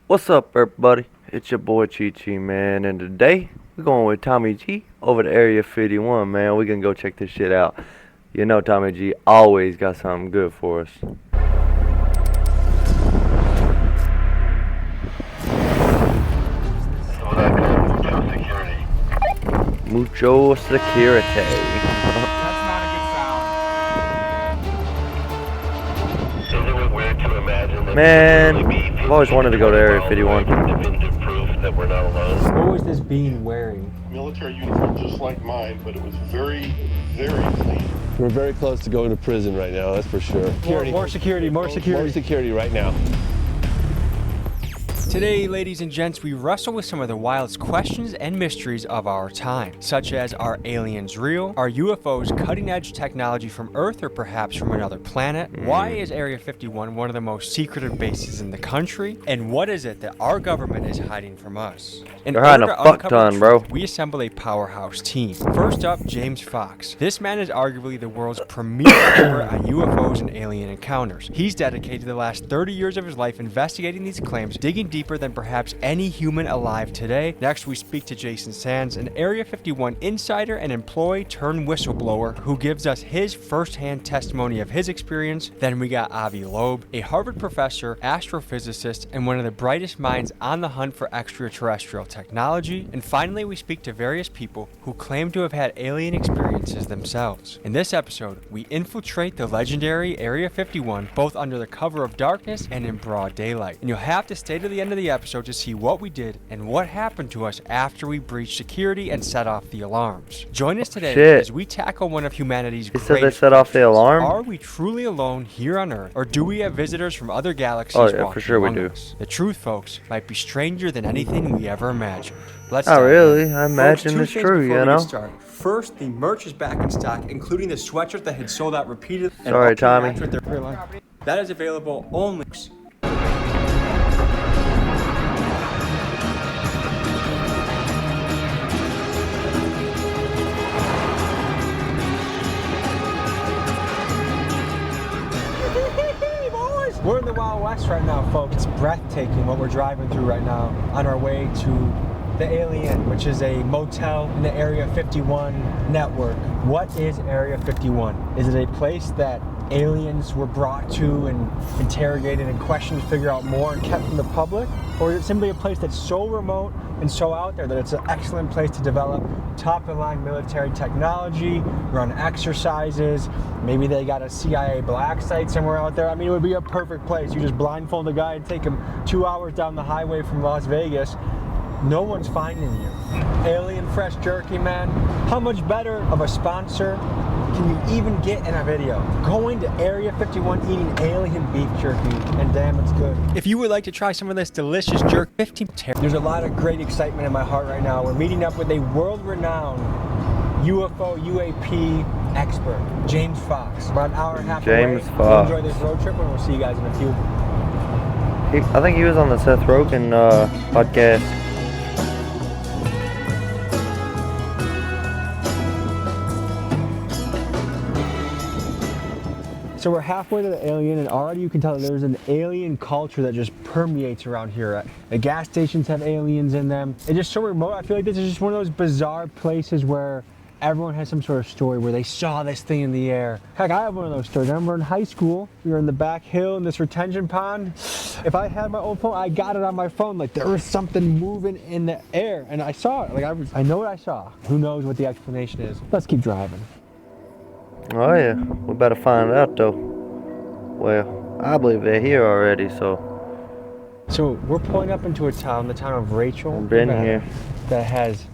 What's up, everybody? It's your boy Chi Chi, man, and today we're going with Tommy G over to Area 51, man. We're gonna go check this shit out. You know, Tommy G always got something good for us. Mucho security. That's not a good sound. Man, I've always wanted to go to Area 51. What was this being wearing? Military uniform just like mine, but it was very, very clean. We're very close to going to prison right now, that's for sure. More security. More security right now. Today, ladies and gents, we wrestle with some of the wildest questions and mysteries of our time, such as, are aliens real? Are UFOs cutting-edge technology from Earth or perhaps from another planet? Why is Area 51 one of the most secretive bases in the country? And what is it that our government is hiding from us? In They're hiding order a to fuck uncover ton, the bro. truth, we assemble a powerhouse team. First up, James Fox. This man is arguably the world's premier expert on UFOs and alien encounters. He's dedicated the last 30 years of his life investigating these claims, digging deeper than perhaps any human alive today. Next, we speak to Jason Sands, an Area 51 insider and employee turned whistleblower who gives us his first-hand testimony of his experience. Then we got Avi Loeb, a Harvard professor, astrophysicist, and one of the brightest minds on the hunt for extraterrestrial technology. And finally, we speak to various people who claim to have had alien experiences themselves. In this episode, we infiltrate the legendary Area 51, both under the cover of darkness and in broad daylight. And you'll have to stay to the end of the episode to see what we did and what happened to us after we breached security and set off the alarms. Join us today as we tackle one of humanity's You said they greatest set off the questions. alarm? Are we truly alone here on Earth, or do we have visitors from other galaxies Oh, yeah, walking for sure we among do. us? The truth, folks, might be stranger than anything we ever imagined. Let's Not dive in. really. I imagine Folks, it's two things true, before you we know? get started. First, the merch is back in stock, including the sweatshirt that had sold out repeatedly. and Sorry, up to Tommy. match with their clear line. That is available only. We're in the Wild West right now, folks. It's breathtaking what we're driving through right now on our way to the Alien, which is a motel in the Area 51 network. What is Area 51? Is it a place that aliens were brought to and interrogated and questioned to figure out more and kept from the public? Or is it simply a place that's so remote and so out there that it's an excellent place to develop top-of-the-line military technology, run exercises, maybe they got a CIA black site somewhere out there? I mean, it would be a perfect place. You just blindfold a guy and take him 2 hours down the highway from Las Vegas. No one's finding you. Alien Fresh Jerky, man. How much better of a sponsor can you even get in a video? Going to Area 51 eating alien beef jerky, and damn, it's good. If you would like to try some of this delicious jerk, 15 there's a lot of great excitement in my heart right now. We're meeting up with a world-renowned UFO UAP expert, James Fox. About an hour and a half James away. Fox. Enjoy this road trip, and we'll see you guys in a few. I think he was on the Seth Rogen podcast. So we're halfway to the Alien, and already you can tell that there's an alien culture that just permeates around here. The gas stations have aliens in them. It's just so remote. I feel like this is just one of those bizarre places where everyone has some sort of story where they saw this thing in the air. Heck, I have one of those stories. I remember in high school, we were in the back hill in this retention pond. If I had my own phone, I got it on my phone. Like, there was something moving in the air, and I saw it. Like, I know what I saw. Who knows what the explanation is? Let's keep driving. Oh yeah, we better find out though. Well, I believe they're here already, so So we're pulling up into a town, the town of Rachel, I've been Nevada, here. that has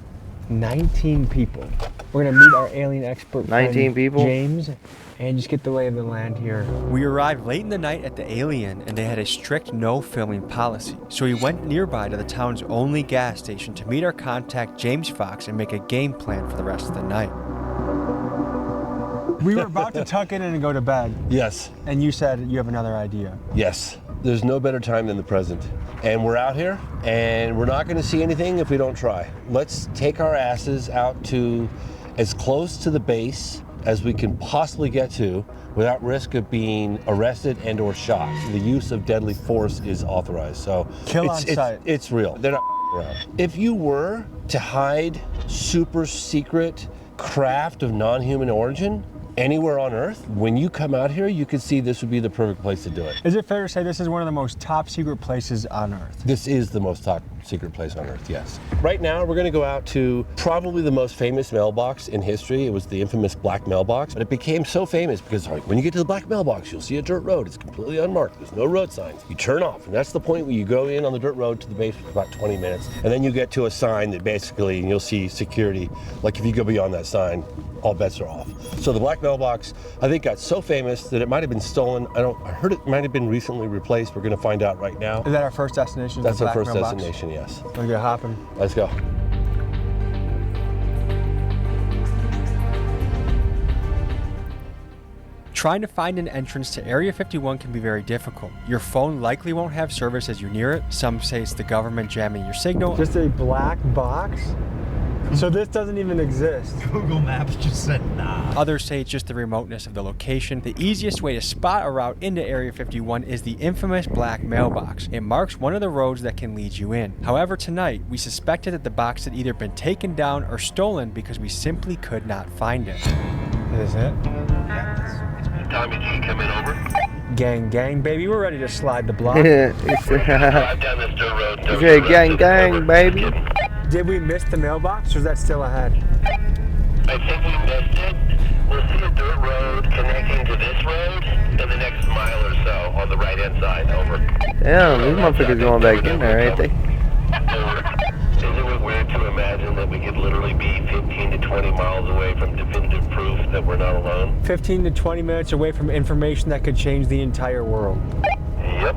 19 people. We're gonna meet our alien expert 19 friend, people? James, and just get the lay of the land here. We arrived late in the night at the Alien, and they had a strict no filming policy. So we went nearby to the town's only gas station to meet our contact James Fox and make a game plan for the rest of the night. We were about to tuck in and go to bed, Yes, and you said you have another idea. yes. There's no better time than the present. And we're out here, and we're not gonna see anything if we don't try. Let's take our asses out to as close to the base as we can possibly get to without risk of being arrested and or shot. The use of deadly force is authorized. So Kill on sight. It's real. They're not around. If you were to hide super secret craft of non-human origin anywhere on Earth, when you come out here, you could see this would be the perfect place to do it. Is it fair to say this is one of the most top secret places on Earth? This is the most top secret place on Earth, yes. Right now, we're gonna go out to probably the most famous mailbox in history. It was the infamous black mailbox, but it became so famous because when you get to the black mailbox, you'll see a dirt road. It's completely unmarked. There's no road signs. You turn off, and that's the point where you go in on the dirt road to the base for about 20 minutes, and then you get to a sign that basically, and you'll see security. Like if you go beyond that sign, all bets are off. So the black mailbox, I think, got so famous that it might have been stolen. I heard it might have been recently replaced. We're gonna find out right now. Is that our first destination? That's the our black first mailbox? destination, yes. Let's get hopping. Let's go. Trying to find an entrance to Area 51 can be very difficult. Your phone likely won't have service as you're near it. Some say it's the government jamming your signal. Just a black box? So this doesn't even exist. Google Maps just said nah. Others say it's just the remoteness of the location. The easiest way to spot a route into Area 51 is the infamous black mailbox. It marks one of the roads that can lead you in. However, tonight, we suspected that the box had either been taken down or stolen because we simply could not find it. Is it? Tommy G coming over. Gang, gang, baby, we're ready to slide the block. Drive down this dirt road. He said, gang, gang, baby. Did we miss the mailbox, or is that still ahead? I think we missed it. We'll see a dirt road connecting to this road in the next mile or so on the right-hand side. Over. Damn, these motherfuckers going back in there, ain't they? Over. Isn't it weird to imagine that we could literally be 15 to 20 miles away from definitive proof that we're not alone? 15 to 20 minutes away from information that could change the entire world. Yep.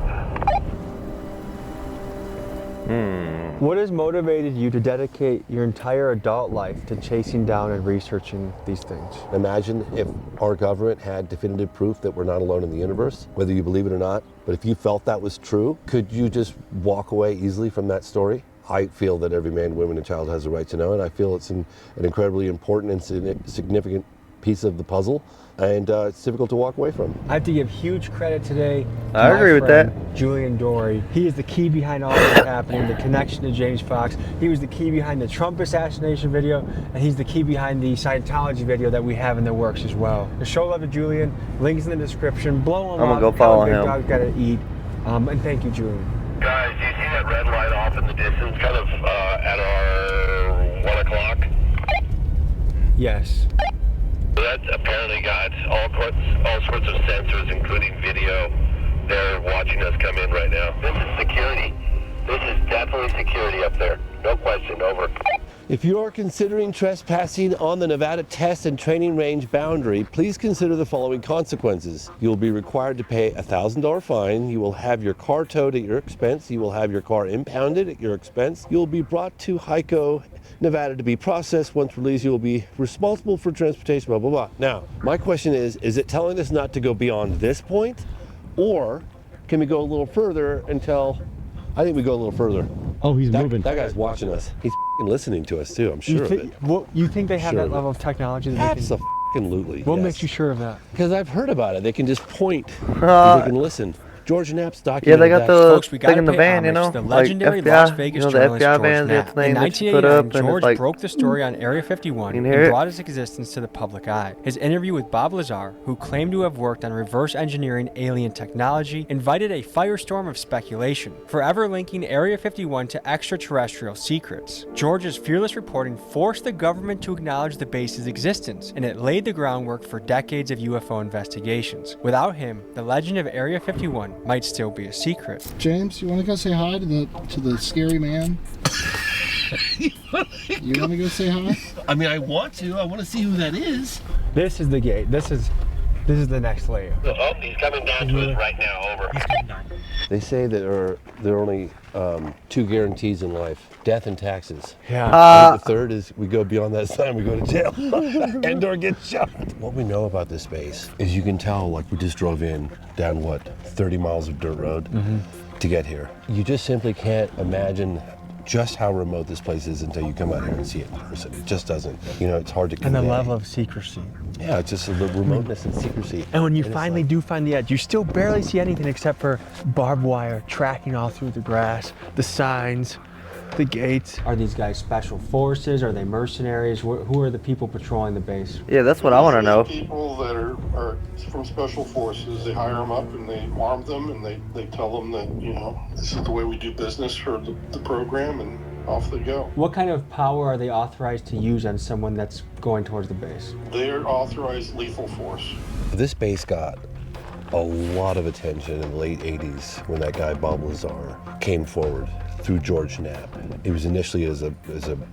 What has motivated you to dedicate your entire adult life to chasing down and researching these things? Imagine if our government had definitive proof that we're not alone in the universe, whether you believe it or not. But if you felt that was true, could you just walk away easily from that story? I feel that every man, woman, and child has a right to know, and I feel it's an incredibly important and significant piece of the puzzle, and it's difficult to walk away from. I have to give huge credit today to I my agree with friend, that. Julian Dory. He is the key behind all this happening, the connection to James Fox. He was the key behind the Trump assassination video, and he's the key behind the Scientology video that we have in the works as well. The show love to Julian, links in the description. Blow him I'm gonna go follow him. Big dog gotta eat. And thank you, Julian. Guys, do you see that red light off in the distance, kind of at our 1 o'clock? Yes. That apparently got all sorts of sensors, including video. They're watching us come in right now. This is security. This is definitely security up there. No question. Over. If you are considering trespassing on the Nevada Test and Training Range boundary, please consider the following consequences. You will be required to pay a $1,000 fine. You will have your car towed at your expense. You will have your car impounded at your expense. You will be brought to HICO, Nevada to be processed. Once released, you will be responsible for transportation, blah, blah, blah. Now, my question is it telling us not to go beyond this point? Or can we go a little further until, I think we go a little further. Oh, he's moving. That guy's watching us. He's listening to us too, I'm sure of it. You think they have Sure that of it. level of technology that they can... Absolutely. What yes. makes you sure of that? Because I've heard about it. They can just point. They can listen. Georgia Knapp's Yeah, documented they got that. the Folks, we thing gotta in the pay van, you homage know, to the like legendary FBI, Las Vegas you know, the journalist FBI George vans, Knapp. that's the name In that you put up, 1989, and George it's like, broke the story on Area 51 You and can hear it? brought its existence to the public eye. His interview with Bob Lazar, who claimed to have worked on reverse engineering alien technology, invited a firestorm of speculation, forever linking Area 51 to extraterrestrial secrets. George's fearless reporting forced the government to acknowledge the base's existence, and it laid the groundwork for decades of UFO investigations. Without him, the legend of Area 51 might still be a secret. James, you want to go say hi to the scary man? You want to go say hi? I mean, I want to. I want to see who that is. This is the gate. This is the next layer. Oh, he's coming down to us right now. Over. They say that there are only two guarantees in life: death and taxes. Yeah. And the third is we go beyond that sign, we go to jail and or get shot. What we know about this base is you can tell, like we just drove in down 30 miles of dirt road to get here. You just simply can't imagine just how remote this place is until you come out here and see it in person. It just doesn't. You know, it's hard to convey. And the level of secrecy. Yeah, it's just the remoteness and secrecy. And when you it's finally like- do find the edge, you still barely see anything except for barbed wire tracking all through the grass, the signs, the gates. Are these guys special forces? Are they mercenaries? Who are the people patrolling the base? Yeah, that's what I want to know. People that are from special forces, they hire them up and they arm them and they tell them that, you know, this is the way we do business for the program, and off they go. What kind of power are they authorized to use on someone that's going towards the base? They're authorized lethal force. This base got a lot of attention in the late 80s when that guy Bob Lazar came forward through George Knapp. It was initially as a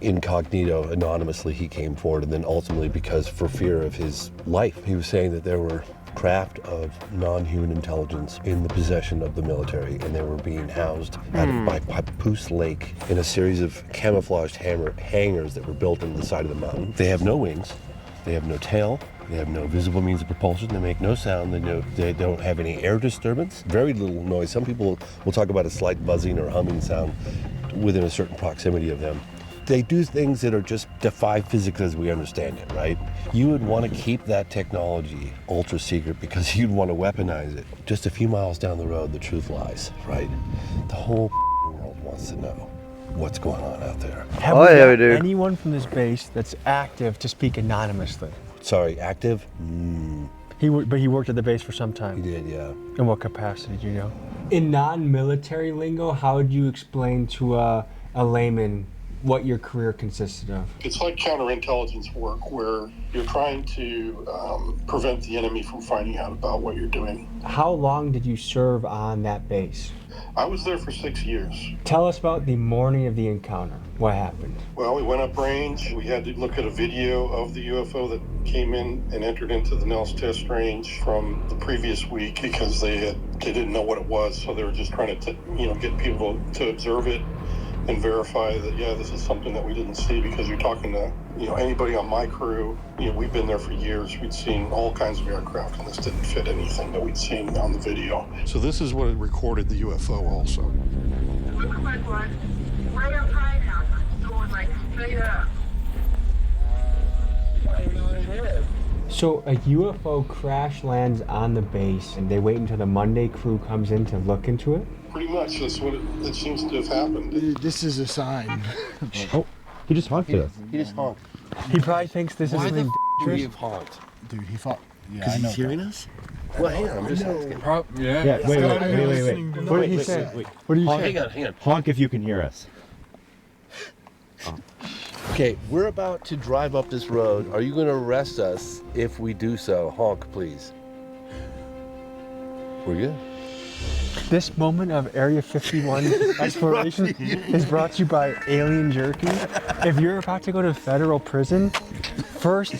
incognito, anonymously he came forward, and then ultimately because for fear of his life, he was saying that there were craft of non-human intelligence in the possession of the military, and they were being housed by Papoose Lake in a series of camouflaged hangars that were built in the side of the mountain. They have no wings, they have no tail, they have no visible means of propulsion, they make no sound, they don't have any air disturbance, very little noise. Some people will talk about a slight buzzing or humming sound within a certain proximity of them. They do things that are just defy physics as we understand it, right? You would want to keep that technology ultra secret because you'd want to weaponize it. Just a few miles down the road, the truth lies, right? The whole world wants to know what's going on out there. Have Oh, we yeah, got we do. anyone from this base that's active to speak anonymously? Sorry, active? But he worked at the base for some time. He did, yeah. In what capacity, do you know? In non-military lingo, how would you explain to a layman what your career consisted of? It's like counterintelligence work where you're trying to prevent the enemy from finding out about what you're doing. How long did you serve on that base? I was there for 6 years. Tell us about the morning of the encounter. What happened? Well, we went up range. We had to look at a video of the UFO that came in and entered into the Nels test range from the previous week because they didn't know what it was, so they were just trying to get people to observe it and verify that, yeah, this is something that we didn't see, because you're talking to, anybody on my crew, we've been there for years. We'd seen all kinds of aircraft, and this didn't fit anything that we'd seen on the video. So this is what recorded the UFO also. Looks like one. Right up high now. Going like straight up. I don't know what it is. So a UFO crash lands on the base and they wait until the Monday crew comes in to look into it? Pretty much, that's what it seems to have happened. This is a sign. Oh, he just honked at us. He just honked. He probably thinks this is Why the something would he dangerous. have honked? Dude, he fought. Yeah, Because I know. he's hearing us? Well, hang on, I'm just asking. Yeah, wait. What did he say? What did you say? Hang on. Honk if you can hear us. Okay, we're about to drive up this road. Are you going to arrest us if we do so? Honk, please. We're good. This moment of Area 51 exploration is brought to you by Alien Jerky. If you're about to go to federal prison, first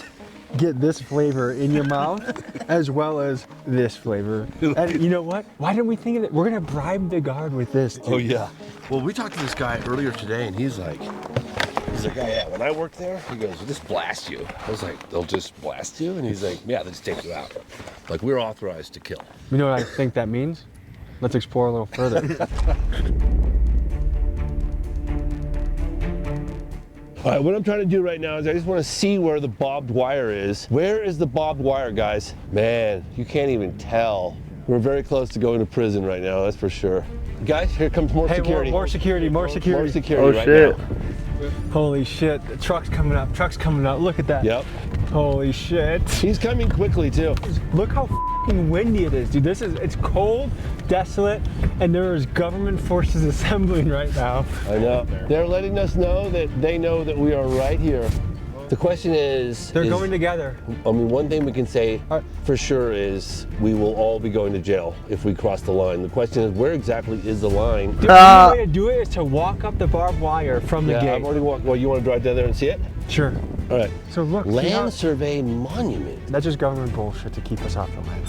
get this flavor in your mouth as well as this flavor. And you know what? Why didn't we think of it? We're gonna bribe the guard with this. Dude. Oh, yeah. Well, we talked to this guy earlier today, and he's like, yeah, when I worked there, he goes, "We'll just blast you." I was like, "They'll just blast you?" And he's like, "Yeah, they'll just take you out. Like, we're authorized to kill." You know what I think that means? Let's explore a little further. All right, what I'm trying to do right now is I just want to see where the barbed wire is. Where is the barbed wire, guys? Man, you can't even tell. We're very close to going to prison right now, that's for sure. Guys, here comes more Hey, security. more security. More security Oh right shit. now. Holy shit, the truck's coming up, look at that. Yep. Holy shit. He's coming quickly, too. Look how f***ing windy it is, dude. It's cold, desolate, and there is government forces assembling right now. I know. They're letting us know that they know that we are right here. The question is... They're going together. I mean, one thing we can say for sure is we will all be going to jail if we cross the line. The question is, where exactly is the line? The only way to do it is to walk up the barbed wire from the Yeah, gate. I've already walked. Well, you want to drive down there and see it? Sure. All right. So look, see how- Land Survey Monument. that's just government bullshit to keep us off the land.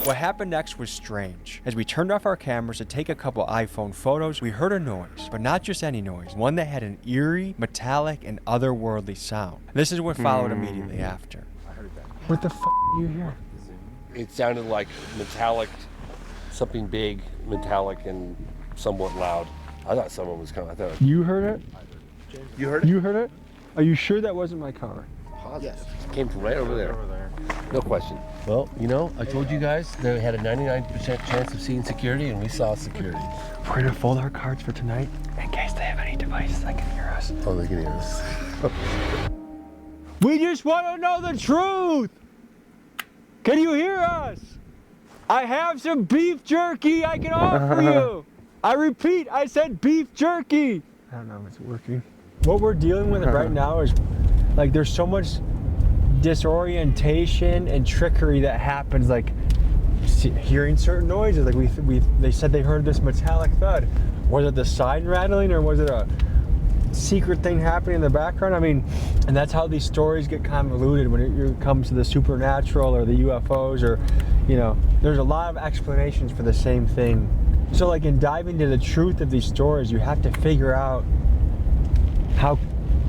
What happened next was strange. As we turned off our cameras to take a couple iPhone photos, we heard a noise, but not just any noise, one that had an eerie, metallic, and otherworldly sound. This is what followed immediately after. What the f*** do you hear? It sounded like metallic, something big, metallic, and somewhat loud. I thought someone was coming. I thought You heard it? you heard it. You heard it? Are you sure that wasn't my car? Positive. It came from right over there. No question. Well, you know, I told you guys they had a 99% chance of seeing security, and we saw security. We're gonna fold our cards for tonight in case they have any devices that can hear us. Oh, they can hear us. We just want to know the truth. Can you hear us? I have some beef jerky I can offer you. I repeat, I said beef jerky. I don't know if it's working. What we're dealing with right now is like there's so much disorientation and trickery that happens, like hearing certain noises. Like they said they heard this metallic thud. Was it the sign rattling or was it a secret thing happening in the background? I mean, and that's how these stories get convoluted when it comes to the supernatural or the UFOs, or, you know, there's a lot of explanations for the same thing. So like in diving into the truth of these stories, you have to figure out how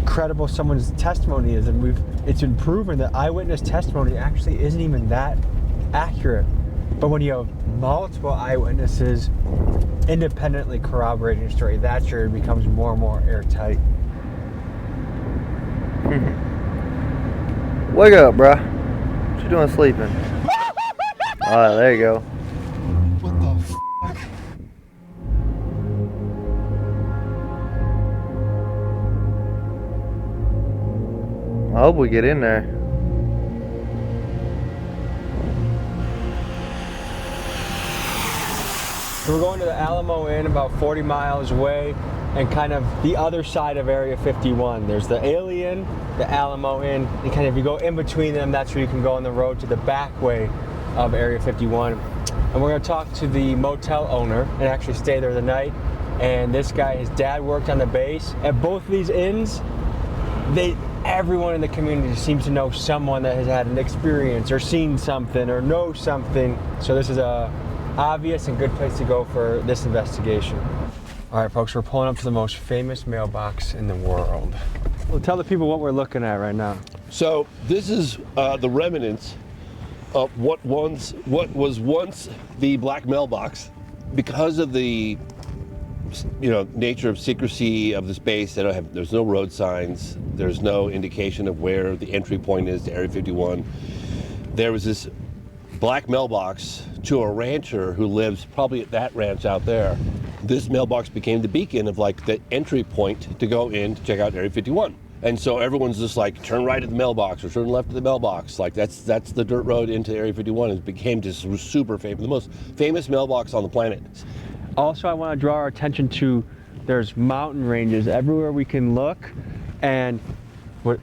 credible someone's testimony is, and it's been proven that eyewitness testimony actually isn't even that accurate. But when you have multiple eyewitnesses independently corroborating a story, that's where it becomes more and more airtight. Wake up, bruh. What you doing sleeping? Alright, there you go. What the fuck? I hope we get in there. So we're going to the Alamo Inn, about 40 miles away, and kind of the other side of Area 51. There's the Alien, the Alamo Inn, and kind of if you go in between them, that's where you can go on the road to the back way of Area 51. And we're going to talk to the motel owner and actually stay there the night. And this guy, his dad worked on the base. At both of these inns, everyone in the community seems to know someone that has had an experience or seen something or knows something. So this is a obvious and good place to go for this investigation. All right, folks, we're pulling up to the most famous mailbox in the world. Well, tell the people what we're looking at right now. So this is the remnants of what was once the black mailbox. Because of the nature of secrecy of the space, there's no road signs, there's no indication of where the entry point is to Area 51. There was this black mailbox to a rancher who lives probably at that ranch out there. This mailbox became the beacon of like the entry point to go in to check out Area 51. And so everyone's just like, turn right at the mailbox or turn left at the mailbox. Like that's the dirt road into Area 51. It became just super famous, the most famous mailbox on the planet. Also, I want to draw our attention to there's mountain ranges everywhere we can look, and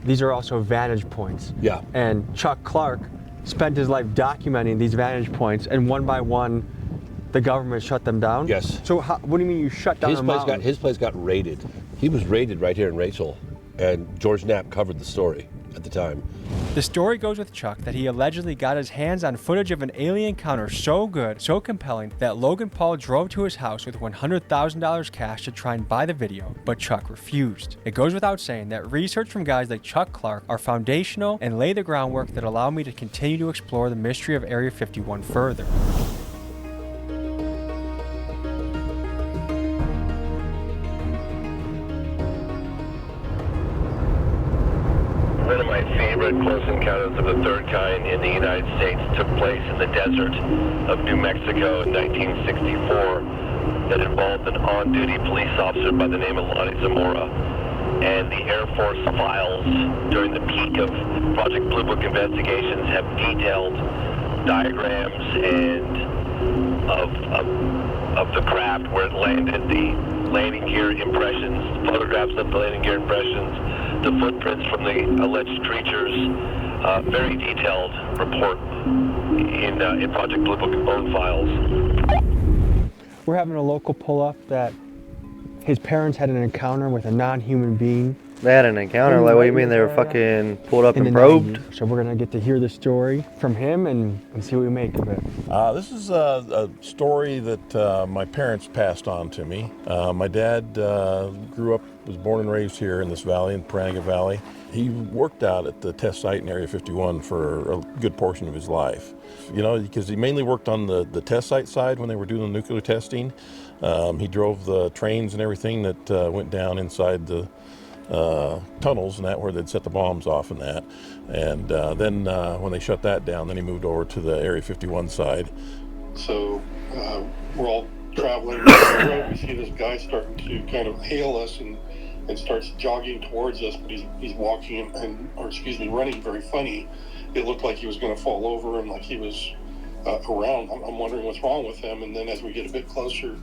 these are also vantage points. Yeah. And Chuck Clark spent his life documenting these vantage points, and one by one, the government shut them down. Yes. So what do you mean you shut down His place got raided. He was raided right here in Rachel, and George Knapp covered the story at the time. The story goes with Chuck that he allegedly got his hands on footage of an alien encounter so good, so compelling, that Logan Paul drove to his house with $100,000 cash to try and buy the video, but Chuck refused. It goes without saying that research from guys like Chuck Clark are foundational and lay the groundwork that allow me to continue to explore the mystery of Area 51 further. One of my favorite close encounters of the third kind in the United States took place in the desert of New Mexico in 1964 that involved an on-duty police officer by the name of Lonnie Zamora. And the Air Force files during the peak of Project Blue Book investigations have detailed diagrams of the craft where it landed, the landing gear impressions, photographs of the landing gear impressions, the footprints from the alleged creatures. Very detailed report in Project Blue Book own files. We're having a local pull up that his parents had an encounter with a non-human being. They had an encounter? Like, what do you mean they were fucking pulled up and probed? So we're gonna get to hear the story from him and see what we make of it. This is a story that my parents passed on to me. My dad was born and raised here in this valley, in Parananga Valley. He worked out at the test site in Area 51 for a good portion of his life. Because he mainly worked on the test site side when they were doing the nuclear testing. He drove the trains and everything that went down inside the tunnels and that where they'd set the bombs off and that. And then when they shut that down, then he moved over to the Area 51 side. So we're all traveling down the road. We see this guy starting to kind of hail us and starts jogging towards us, but he's walking running very funny. It looked like he was going to fall over and like he was around. I'm wondering what's wrong with him. And then as we get a bit closer,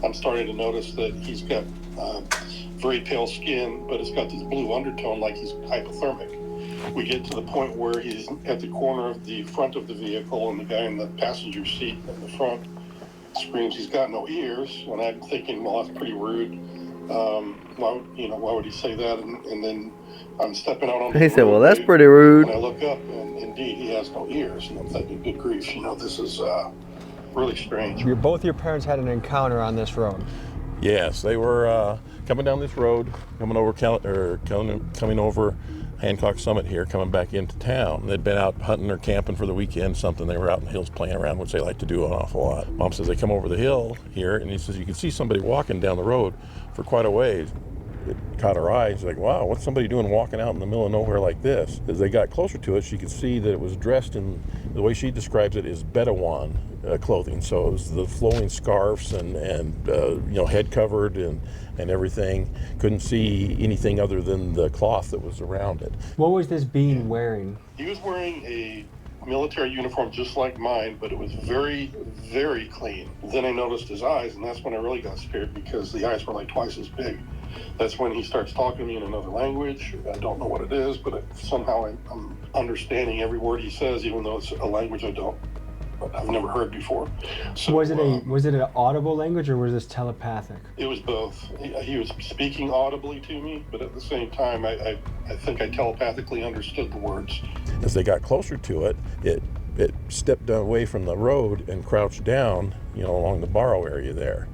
I'm starting to notice that he's got very pale skin, but it's got this blue undertone like he's hypothermic. We get to the point where he's at the corner of the front of the vehicle, and the guy in the passenger seat in the front screams he's got no ears. And I'm thinking, well, that's pretty rude. Why would he say that? And then I'm stepping out on the He said, road, well, that's pretty rude. And I look up, and indeed, he has no ears. And I'm thinking, good grief, this is really strange. Both your parents had an encounter on this road. Yes, they were coming down this road, coming over Hancock Summit here, coming back into town. They'd been out hunting or camping for the weekend, something. They were out in the hills playing around, which they like to do an awful lot. Mom says they come over the hill here, and he says you can see somebody walking down the road for quite a ways. It caught her eye. She's like, wow, what's somebody doing walking out in the middle of nowhere like this? As they got closer to it, she could see that it was dressed in, the way she describes it, is Bedouin clothing. So it was the flowing scarves and head covered and everything. Couldn't see anything other than the cloth that was around it. What was this being wearing? He was wearing a military uniform just like mine, but it was very, very clean. Then I noticed his eyes, and that's when I really got scared because the eyes were like twice as big. That's when he starts talking to me in another language. I don't know what it is, but somehow I'm understanding every word he says, even though it's a language I've never heard before. So, was it an audible language or was this telepathic? It was both. He was speaking audibly to me, but at the same time, I think I telepathically understood the words. As they got closer to it, it stepped away from the road and crouched down, along the borrow area there.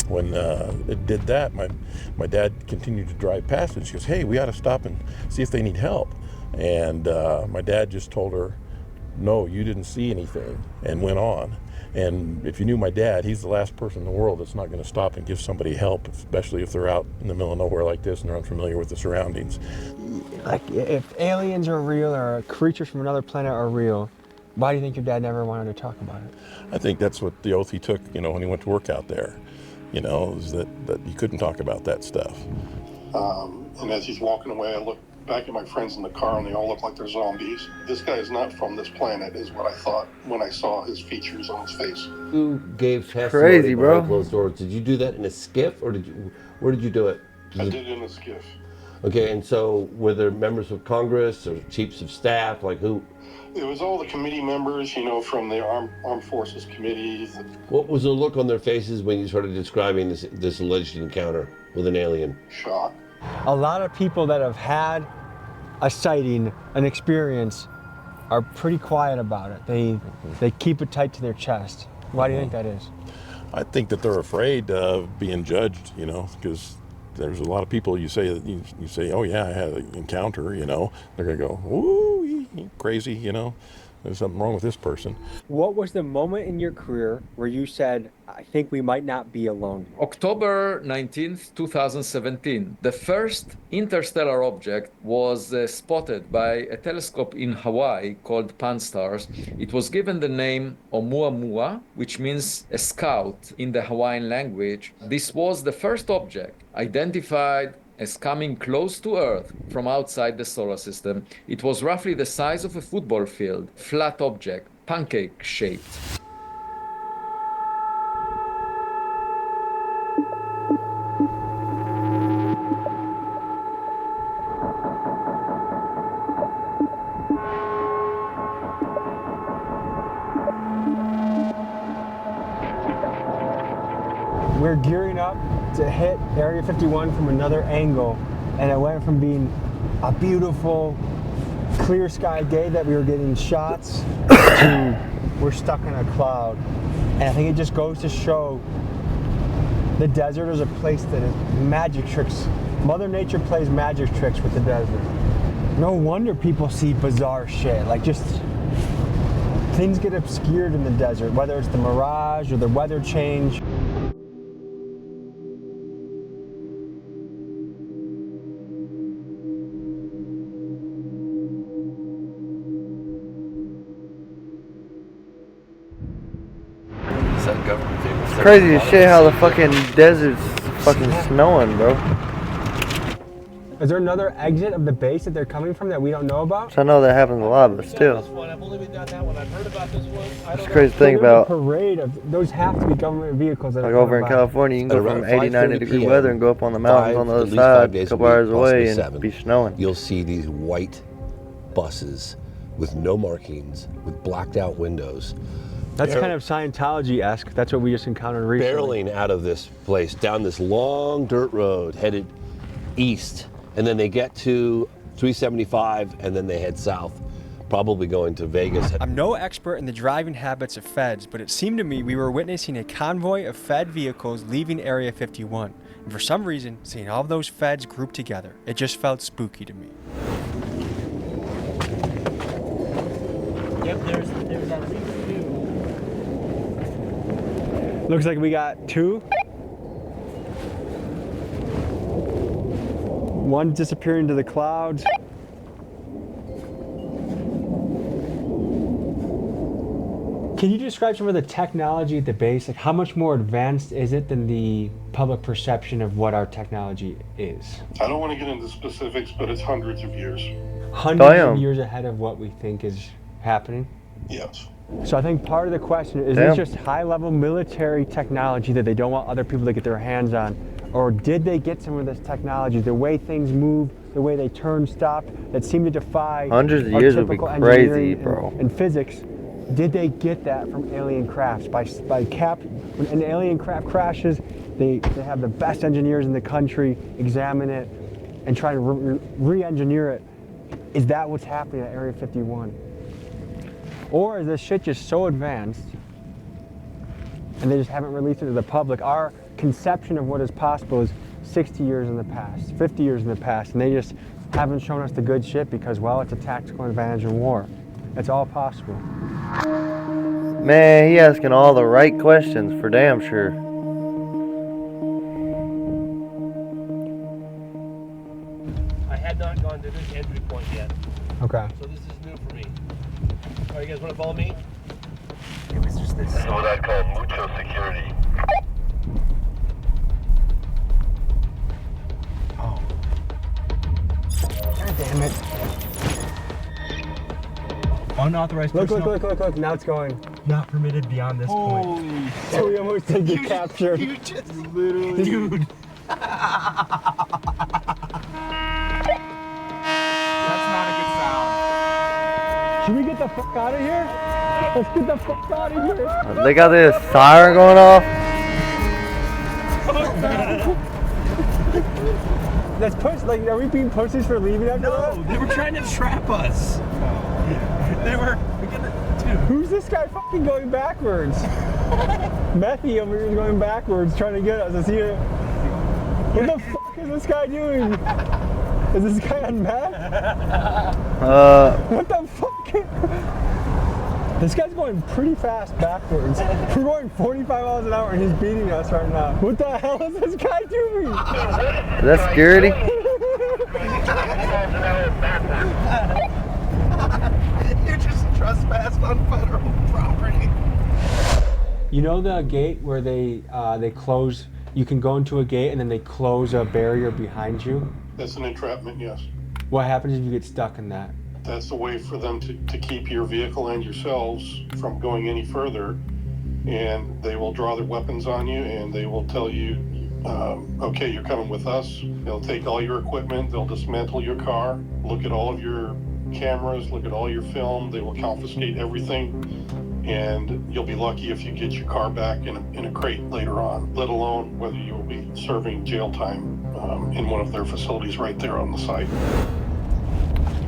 When it did that, my dad continued to drive past it. She goes, hey, we ought to stop and see if they need help. And my dad just told her, no, you didn't see anything, and went on. And if you knew my dad, he's the last person in the world that's not going to stop and give somebody help, especially if they're out in the middle of nowhere like this and they're unfamiliar with the surroundings. Like, if aliens are real or creatures from another planet are real, why do you think your dad never wanted to talk about it? I think that's what the oath he took, when he went to work out there. Is that he couldn't talk about that stuff. And as he's walking away, I look back at my friends in the car, and they all look like they're zombies. This guy is not from this planet, is what I thought when I saw his features on his face. Who gave testimony Crazy, bro. behind closed doors? Did you do that in a skiff, or where did you do it? I did it in a skiff. Okay, and so were there members of Congress or chiefs of staff, like who? It was all the committee members, from the Armed Forces committees. What was the look on their faces when you started describing this alleged encounter with an alien? Shock. A lot of people that have had a sighting, an experience, are pretty quiet about it. They keep it tight to their chest. Why do you think that is? I think that they're afraid of being judged, because there's a lot of people you say, oh yeah, I had an encounter, they're gonna go, ooh, crazy, there's something wrong with this person. What was the moment in your career where you said, I think we might not be alone? October 19th, 2017. The first interstellar object was spotted by a telescope in Hawaii called Pan-STARRS. It was given the name Oumuamua, which means a scout in the Hawaiian language. This was the first object identified as coming close to Earth from outside the solar system. It was roughly the size of a football field, flat object, pancake-shaped. We're gearing up to hit Area 51 from another angle, and it went from being a beautiful, clear sky day that we were getting shots to we're stuck in a cloud. And I think it just goes to show the desert is a place that is magic tricks. Mother Nature plays magic tricks with the desert. No wonder people see bizarre shit, like just things get obscured in the desert, whether it's the mirage or the weather change. crazy as shit how the fucking desert's fucking snowing, bro. Is there another exit of the base that they're coming from that we don't know about? So I know that happens a lot, but still. I've only been down that one. I've heard about this one. It's crazy to think There's about. a parade of those have to be government vehicles that Like are over in coming by. California, you can go At from around 80, 90 5:30 degree PM, weather and go up on the mountains on the at other least 5 side, a days couple week, hours away, possibly and 7, be snowing. You'll see these white buses with no markings, with blacked out windows. That's kind of Scientology-esque. That's what we just encountered recently. Barreling out of this place down this long dirt road headed east, and then they get to 375 and then they head south, probably going to Vegas. I'm no expert in the driving habits of feds, but it seemed to me we were witnessing a convoy of Fed vehicles leaving Area 51. And for some reason, seeing all of those feds grouped together, it just felt spooky to me. Yep, there's at least 2. Looks like we got 2. One disappearing into the clouds. Can you describe some of the technology at the base? Like, how much more advanced is it than the public perception of what our technology is? I don't want to get into specifics, but it's hundreds of years. Hundreds Damn. of years ahead of what we think is happening? Yes. So I think part of the question is Damn. this just high-level military technology that they don't want other people to get their hands on? Or did they get some of this technology, the way things move, the way they turn, stop, that seem to defy Hundreds of our years would be typical crazy, engineering bro. and physics? Did they get that from alien crafts? When an alien craft crashes, they have the best engineers in the country examine it and try to re-engineer it. Is that what's happening at Area 51? Or is this shit just so advanced and they just haven't released it to the public? Our conception of what is possible is 60 years in the past, 50 years in the past, and they just haven't shown us the good shit because, well, it's a tactical advantage in war. It's all possible. Man, he asking all the right questions for damn sure. I had not gone to this entry point yet, Okay. so this is new for me. All right, you guys want to follow me? This is what I call mucho security. God damn it. Unauthorized Look, personnel look. Now it's going. not permitted beyond this point. So we almost did get captured. You just literally, dude. That's not a good sound. Should we get the fuck out of here? Let's get the fuck out of here. They got this siren going off. Let's push. Like, are we being pussies for leaving after that? No, they were trying to trap us. They were. Dude. Who's this guy fucking going backwards? Methy over here is going backwards trying to get us. Is he what the fuck is this guy doing? Is this guy on meth? What the fuck? This guy's going pretty fast backwards. We're going 45 miles an hour and he's beating us right now. What the hell is this guy doing? Is that security? You just trespassed on federal property. You know the gate where they close, you can go into a gate and then they close a barrier behind you? That's an entrapment, yes. What happens if you get stuck in that? That's a way for them to keep your vehicle and yourselves from going any further. And they will draw their weapons on you and they will tell you, okay, you're coming with us. They'll take all your equipment, they'll dismantle your car, look at all of your cameras, look at all your film, they will confiscate everything. And you'll be lucky if you get your car back in a crate later on, let alone whether you will be serving jail time in one of their facilities right there on the site.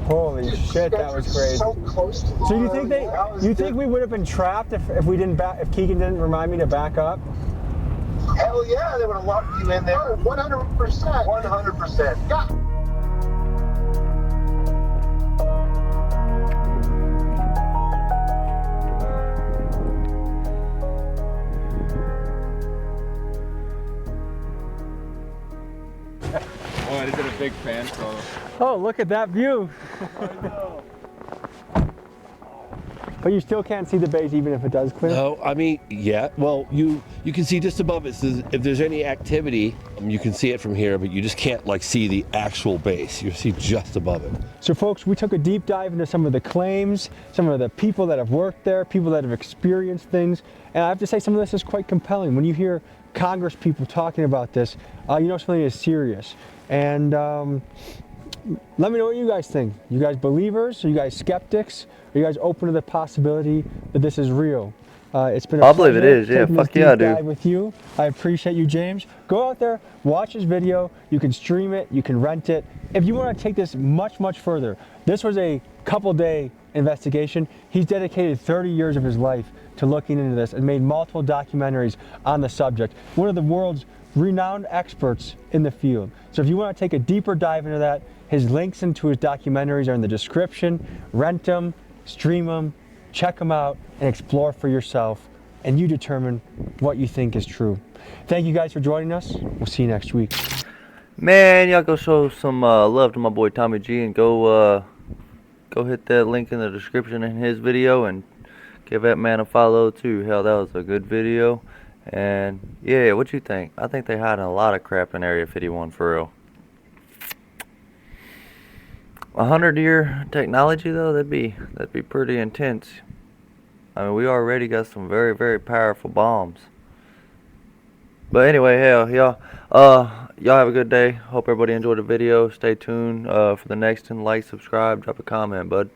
Holy shit, that was crazy. So close to the So you think we would have been trapped if we didn't if Keegan didn't remind me to back up? Hell yeah, they would have locked you in there. 100%. 100%. God. Boy, is it a big fan photo. Oh, look at that view. But you still can't see the base even if it does clear? No, I mean, yeah. Well, you can see just above it. So if there's any activity, you can see it from here, but you just can't like see the actual base. You see just above it. So folks, we took a deep dive into some of the claims, some of the people that have worked there, people that have experienced things. And I have to say some of this is quite compelling. When you hear Congress people talking about this, you know something is serious. And let me know what you guys think. You guys believers? Are you guys skeptics? Are you guys open to the possibility that this is real? It's been a I believe it is. Yeah, taking fuck this yeah, I deep do. dive with you. I appreciate you, James. Go out there, watch his video. You can stream it, you can rent it. If you want to take this much, much further, this was a couple-day investigation. He's dedicated 30 years of his life to looking into this and made multiple documentaries on the subject. One of the world's renowned experts in the field. So if you want to take a deeper dive into that, his links into his documentaries are in the description. Rent them, stream them, check them out, and explore for yourself, and you determine what you think is true. Thank you guys for joining us. We'll see you next week. Man, y'all go show some love to my boy Tommy G and go hit that link in the description in his video and give that man a follow too. Hell, that was a good video. And yeah, what you think? I think they hiding a lot of crap in Area 51 for real. 100-year technology though, that'd be pretty intense. I mean, we already got some very, very powerful bombs. But anyway, hell, y'all have a good day. Hope everybody enjoyed the video. Stay tuned for the next one. Like, subscribe, drop a comment, bud.